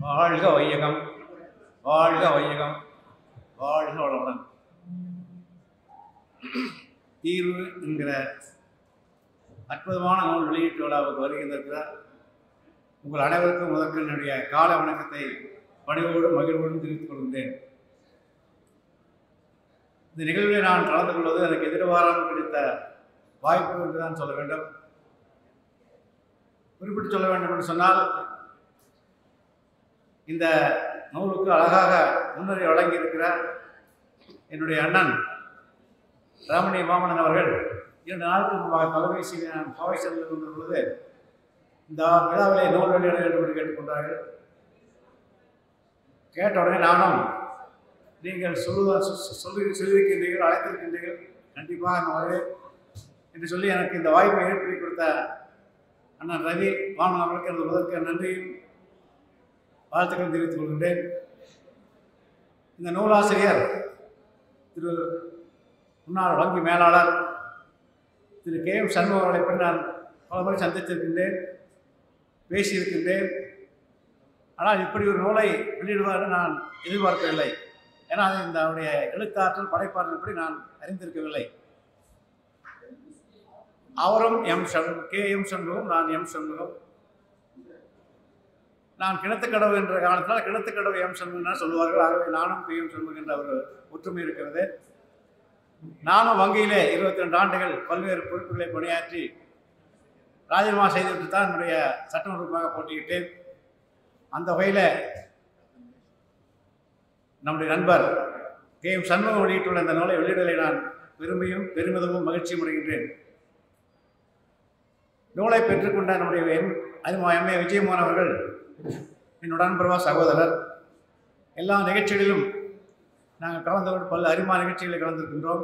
வாழ்க வையகம், வாழ்க வையகம், வாழ்க வளமுடன். தீர்வு என்கிற அற்புதமான நூல் வெளியீட்டு விழாவுக்கு வருகின்றிருக்கிறார். உங்கள் அனைவருக்கும் முதற்கு என்னுடைய கால வணக்கத்தை பணிவோடும் மகிழ்வோடும் தெரிவித்துக் கொள்கின்றேன். இந்த நிகழ்வில் நான் கலந்து கொள்வது எனக்கு எதிர்பாராமல் கிடைத்த வாய்ப்பு என்றுதான் சொல்ல வேண்டும். குறிப்பிட்டு சொல்ல வேண்டும் என்று சொன்னால், இந்த நூலுக்கு அழகாக முன்னுரை வழங்கியிருக்கிறார் என்னுடைய அண்ணன் ராமணி மாமனன் அவர்கள். 2 நாட்களுக்கு முன்பாக தொலைபேசியில் நான் பாவை செல்ல வந்த பொழுது இந்த விழாவிலே நூல் வெளியிட வேண்டும் என்று கேட்டுக்கொண்டார்கள். கேட்ட உடனே நானும், நீங்கள் சொல்லியிருக்கின்றீர்கள், அழைத்திருக்கின்றீர்கள், கண்டிப்பாக நான் வருவேன் என்று சொல்லி எனக்கு இந்த வாய்ப்பை ஏற்படுத்தி கொடுத்த அண்ணன் ரவி மாமன் அவர்களுக்கு எனது முதற்கு நன்றியும் வாழ்த்துக்கள் தெரிவித்துக் கொள்கின்றேன். இந்த நூலாசிரியர் திரு முன்னாள் வங்கி மேலாளர் திரு கே.எம். சண்முகம் அவர்களை பற்றி நான் பல முறை சந்தித்திருக்கின்றேன், பேசியிருக்கின்றேன். ஆனால் இப்படி ஒரு நூலை வெளியிடுவார் நான் எதிர்பார்க்கவில்லை. ஏன்னா அது இந்த அவருடைய எழுத்தாற்றல் படைப்பாற்றல் எப்படி நான் அறிந்திருக்கவில்லை. அவரும் கே.எம். சண்முகம், நான் எம். சண்முகம். நான் கிணத்துக்கடவு என்ற காரணத்தினால் கிணத்துக்கடவு எம். சண்முகம் சொல்லுவார்கள். ஆகவே நானும் கே.எம். சண்முகம் என்ற ஒரு ஒற்றுமை இருக்கிறது. நானும் வங்கியிலே 22 ஆண்டுகள் பல்வேறு பொறுப்புகளை பணியாற்றி ராஜினாமா செய்துவிட்டு தான் என்னுடைய சட்டமன்றமாக போட்டியிட்டேன். அந்த வகையில் நம்முடைய நண்பர் கே.எம். சண்முகம் வெளியிட்டுள்ள இந்த நூலை வெளியிடலை நான் விரும்பியும் பெருமிதமும் மகிழ்ச்சியும் அடைகின்றேன். நூலை பெற்றுக்கொண்ட நம்முடைய எம்.ஏ. விஜயமோகன் அவர்கள் என்னுடன் பிரபா சகோதரர். எல்லா நிகழ்ச்சிகளிலும் நாங்கள் கலந்து கொண்டு பல அரிமா நிகழ்ச்சிகளில் கலந்திருக்கின்றோம்.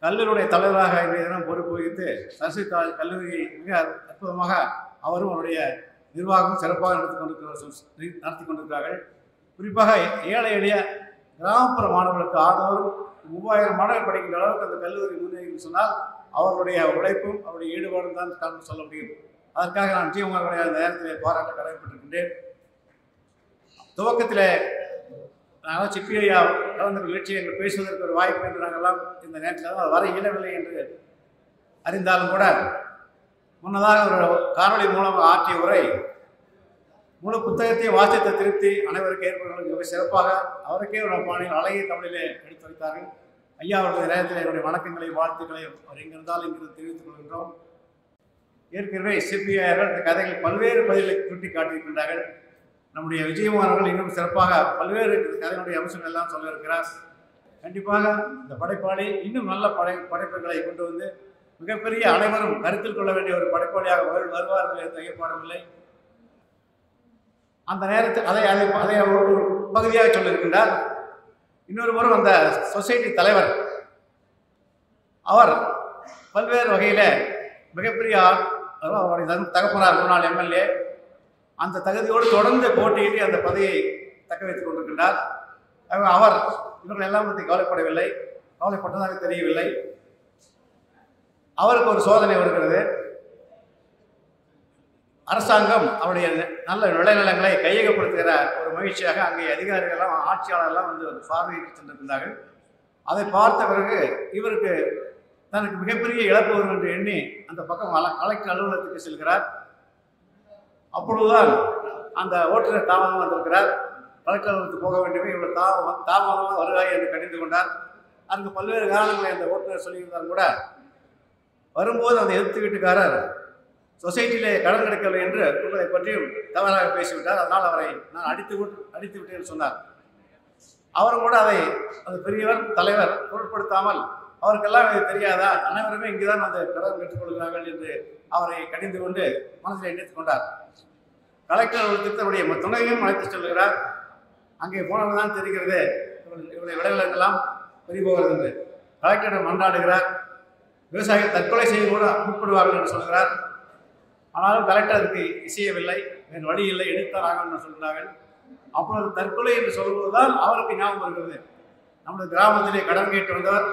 கல்லூரியுடைய தலைவராக இன்றைய தினம் பொறுப்பு வகித்து சரஸ்வதி கல்லூரியை மிக அற்புதமாக அவரும் அவருடைய நிர்வாகம் சிறப்பாக நடத்தி கொண்டிருக்கிறார்கள். குறிப்பாக ஏழை எளிய கிராமப்புற மாணவர்களுக்கு ஆண்டோறும் 3000 மாணவர்கள் படிக்கின்ற அளவுக்கு அந்த கல்லூரி முன்னேறி சொன்னால் அவர்களுடைய உழைப்பும் அவருடைய ஈடுபாடும் தான் காரணம் சொல்ல முடியும். அதற்காக நான் விஜயகுமார் அந்த நேரத்தில் பாராட்ட கடமைப்பட்டிருக்கின்றேன். துவக்கத்தில் நாங்கள் சிப்பிஐயா கலந்த நிகழ்ச்சியை எங்கள் பேசுவதற்கு ஒரு வாய்ப்பு என்று நாங்கள்லாம் இந்த நேரத்தில் அது வர இயலவில்லை என்று அறிந்தாலும் கூட முன்னதாக ஒரு காணொலி மூலம் ஆற்றிய உரை முழு புத்தகத்தையும் வாசித்த திருப்தி அனைவருக்கு ஏற்படுவது மிக சிறப்பாக அவருக்கே ஒரு பாணியில் அழகிய தமிழிலே எடுத்து வைத்தார்கள். ஐயா அவருடைய நேரத்தில் என்னுடைய வணக்கங்களையும் வாழ்த்துக்களையும் அவர் எங்கிருந்தாலும் இங்கிருந்து தெரிவித்துக் கொள்கின்றோம். ஏற்கனவே சிபிஐயார்கள் இந்த கதைகள் பல்வேறு பதில்களை சுட்டி காட்டியிருக்கின்றார்கள். நம்முடைய விஜயகுமார் அவர்கள் இன்னும் சிறப்பாக பல்வேறு கதையினுடைய அம்சங்கள் எல்லாம் சொல்ல இருக்கிறார். கண்டிப்பாக இந்த படைப்பாளி இன்னும் நல்ல படைப்புகளை கொண்டு வந்து மிகப்பெரிய அனைவரும் கருத்தில் கொள்ள வேண்டிய ஒரு படைப்பாளியாக வருவார்கள் என்ற ஐயப்பாடமில்லை. அந்த நேரத்தில் அதை ஒரு பகுதியாக சொல்லியிருக்கின்றார். இன்னொரு புறம் அந்த சொசைட்டி தலைவர் அவர் பல்வேறு வகையில் மிகப்பெரிய ஆள். அவருடைய தகப்பனார் முன்னாள் எம்எல்ஏ. அந்த தகுதியோடு தொடர்ந்து போட்டியிட்டு அந்த பதவியை தக்க வைத்துக் கொண்டிருக்கின்றார். அவர் இவர்கள் எல்லாம் பற்றி கவலைப்பட்டதாக தெரியவில்லை. அவருக்கு ஒரு சோதனை வருகிறது. அரசாங்கம் அவருடைய நல்ல விளைநிலங்களை கையகப்படுத்துகிற ஒரு மகிழ்ச்சியாக அங்கே அதிகாரிகளெல்லாம் ஆட்சியாளர்லாம் வந்து பார்வையிட்டு சென்றிருந்தார்கள். அதை பார்த்த பிறகு இவருக்கு தனக்கு மிகப்பெரிய இழப்பு வரும் என்று எண்ணி அந்த பக்கம் கலெக்டர் அலுவலகத்துக்கு செல்கிறார். அப்பொழுதுதான் அந்த ஓட்டுநர் தாமதமாக வந்திருக்கிறார். கலெக்டர் அலுவலகத்துக்கு போக வேண்டியவை இவ்வளவு தாமதமாக வருகிறாய் என்று கடிந்து கொண்டார். அதுக்கு பல்வேறு காரணங்களை அந்த ஓட்டுநர் சொல்லியிருந்தாலும் கூட வரும்போது அந்த எதிர்த்து வீட்டுக்காரர் சொசைட்டியிலே கடன் கிடைக்கவில்லை என்று உங்களை பற்றியும் தவறாக பேசிவிட்டார். அதனால் அவரை நான் அடித்து விட்டேன் சொன்னார். அவரும் கூட அதை அந்த பெரியவர் தலைவர் பொருட்படுத்தாமல் அவருக்கெல்லாம் இது தெரியாதா, அனைவருமே இங்குதான் அந்த கடன் பெற்றுக்கொள்கிறார்கள் என்று அவரை கடிந்து கொண்டு மனதில் நினைத்துக் கொண்டார். கலெக்டர் அலுவலகத்தினுடைய துணையையும் அழைத்து செல்கிறார். அங்கே போனவர்தான் தெரிகிறது இவருடைய விளைநிலங்கள்லாம் பறிபோகிறது என்று. கலெக்டரிடம் மன்றாடுகிறார். விவசாயிகள் தற்கொலை செய்ய கூட முற்படுவார்கள் என்று சொல்கிறார். ஆனாலும் கலெக்டர் அதுக்கு இசையவில்லை. வேறு வழி இல்லை, எடுத்தார் ஆகும் என்று சொல்கிறார்கள். அப்பொழுது தற்கொலை என்று சொல்வதுதான் அவருக்கு ஞாபகம் வருகிறது. நம்முடைய கிராமத்திலே கடன் கேட்டு வந்தவர்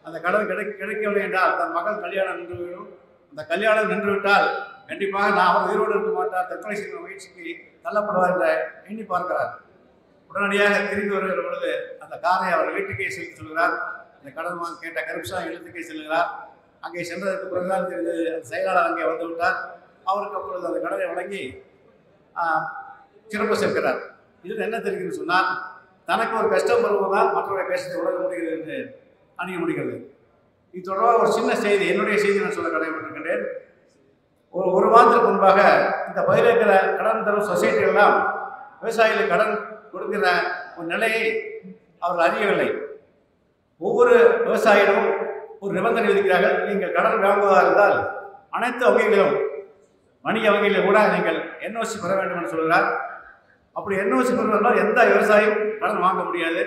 அந்த கடன் கிடைக்கவில்லை என்றால் தன் மகள் கல்யாணம் நின்றுவிடும். அந்த கல்யாணம் நின்றுவிட்டால் கண்டிப்பாக நான் அவர் உயிரோடு இருக்க மாட்டார், தற்கொலை செய்த முயற்சிக்கு தள்ளப்படுவார் என்று எண்ணி பார்க்கிறார். உடனடியாக திரும்பி வருகிற பொழுது அந்த காரை அவர் வீட்டுக்கே செலுத்தி சொல்கிறார். இந்த கடன் வாங்க கேட்ட கருப்சாமி இல்லத்துக்கே செல்கிறார். அங்கே சென்றதற்கு பிறகுதான் தெரிந்தது செயலாளர் அங்கே வந்து விட்டார். அவருக்கு அப்பொழுது அந்த கடனை வழங்கி சிறப்பு சேர்க்கிறார். இதில் என்ன தெரிகிறது சொன்னால், தனக்கு ஒரு கஷ்டம் வருவதால் மற்றவருடைய கஷ்டத்தை உணர முடிகிறது என்று அணிய முடிகிறது. இது தொடர்பாக ஒரு சின்ன செய்தி, என்னுடைய செய்தி நான் சொல்ல கடமைப்பட்டிருக்கின்றேன். ஒரு மாதத்துக்கு முன்பாக இந்த பயிரிழக்கிற கடன் தரும் சொசைட்டிகளெல்லாம் விவசாயிகளுக்கு கடன் கொடுக்கிற ஒரு நிலையை அவர்கள் அறியவில்லை. ஒவ்வொரு விவசாயிகளும் ஒரு நிபந்தனை விதிக்கிறார்கள். நீங்கள் கடன் வாங்குவதாக இருந்தால் அனைத்து வங்கிகளிலும், வணிக வங்கிகளில் கூட நீங்கள் NOC பெற வேண்டும் என்று சொல்கிறார். அப்படி NOC பெறுவதால் எந்த விவசாயியும் கடன் வாங்க முடியாது.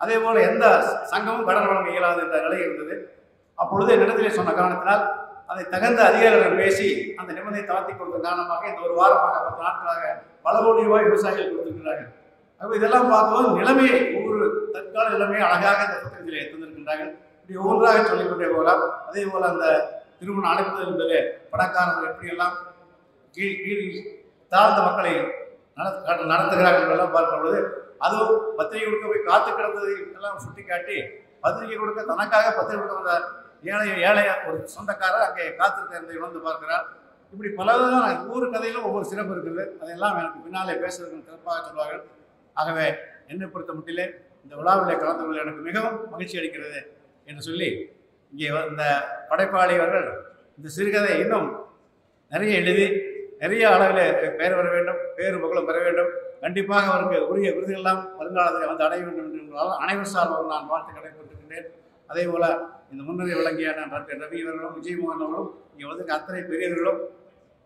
அதே போல எந்த சங்கமும் கடன் வழங்க இயலாது என்ற நிலை இருந்தது. அப்பொழுது என்னிடத்திலே சொன்ன காரணத்தினால் அதை தகுந்த அதிகாரிகள் பேசி அந்த நிபந்தனை தளர்த்தி கொடுத்த காரணமாக இந்த ஒரு வாரமாக 10 நாட்களாக பல கோடி ரூபாய் விவசாயிகள் கொடுத்திருக்கிறார்கள். அப்போ இதெல்லாம் பார்க்கும்போது நிலைமையை, ஒவ்வொரு தற்கால நிலைமையை அழகாக இந்த புத்தகத்திலே தந்திருக்கின்றார்கள். இப்படி ஒவ்வொன்றாக சொல்லிக்கொண்டே போகலாம். அதே போல அந்த திருமணம் அழைப்பது என்பது பணக்காரர்கள் எப்படியெல்லாம் கீழ் தாழ்ந்த மக்களை நடத்துகிறார்கள் என்றெல்லாம் பார்க்கும்பொழுது, அதுவும் பத்திரிகை கொடுக்க போய் காத்து கிடந்ததை எல்லாம் சுட்டி காட்டி, பத்திரிகை கொடுக்க தனக்காக பத்திரிகை கொடுக்க வந்த ஏழை ஒரு சொந்தக்காரர் அங்கே காத்திருக்கிறதை உணர்ந்து பார்க்கிறார். இப்படி பலவிதமான ஒவ்வொரு கதையிலும் ஒவ்வொரு சிறப்பு இருக்குது. அதையெல்லாம் எனக்கு பின்னாலே பேசுவதற்கு சிறப்பாக சொல்வார்கள். ஆகவே என்னை பொறுத்த மட்டிலே இந்த விழாவிலே கலந்து கொள்ள எனக்கு மிகவும் மகிழ்ச்சி அளிக்கிறது என்று சொல்லி, இங்கே இந்த படைப்பாளி அவர்கள் இந்த சிறுகதை இன்னும் நிறைய எழுதி நிறைய அளவில் பெயர் வர வேண்டும், பேரு புகழும் பெற வேண்டும். கண்டிப்பாக அவருக்கு உரிய விருதுகளெல்லாம் வருங்காலத்தில் வந்து அடைய வேண்டும் என்று அனைவர் சார்பாக நான் வாழ்த்து கடைபிடித்திருக்கின்றேன். அதே போல இந்த முன்னுரை விளங்கிய டாக்டர் ரவி அவர்களும் விஜயமோகன் அவர்களும் இங்கே வந்து அத்தனை பெரியவர்களும்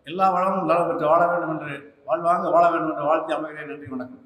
எல்லா வளமும் நலம் பெற்று வாழ வேண்டும் என்று வாழ்வாங்க வாழ வேண்டும் என்று வாழ்த்தி அமைகிறேன். நன்றி, வணக்கம்.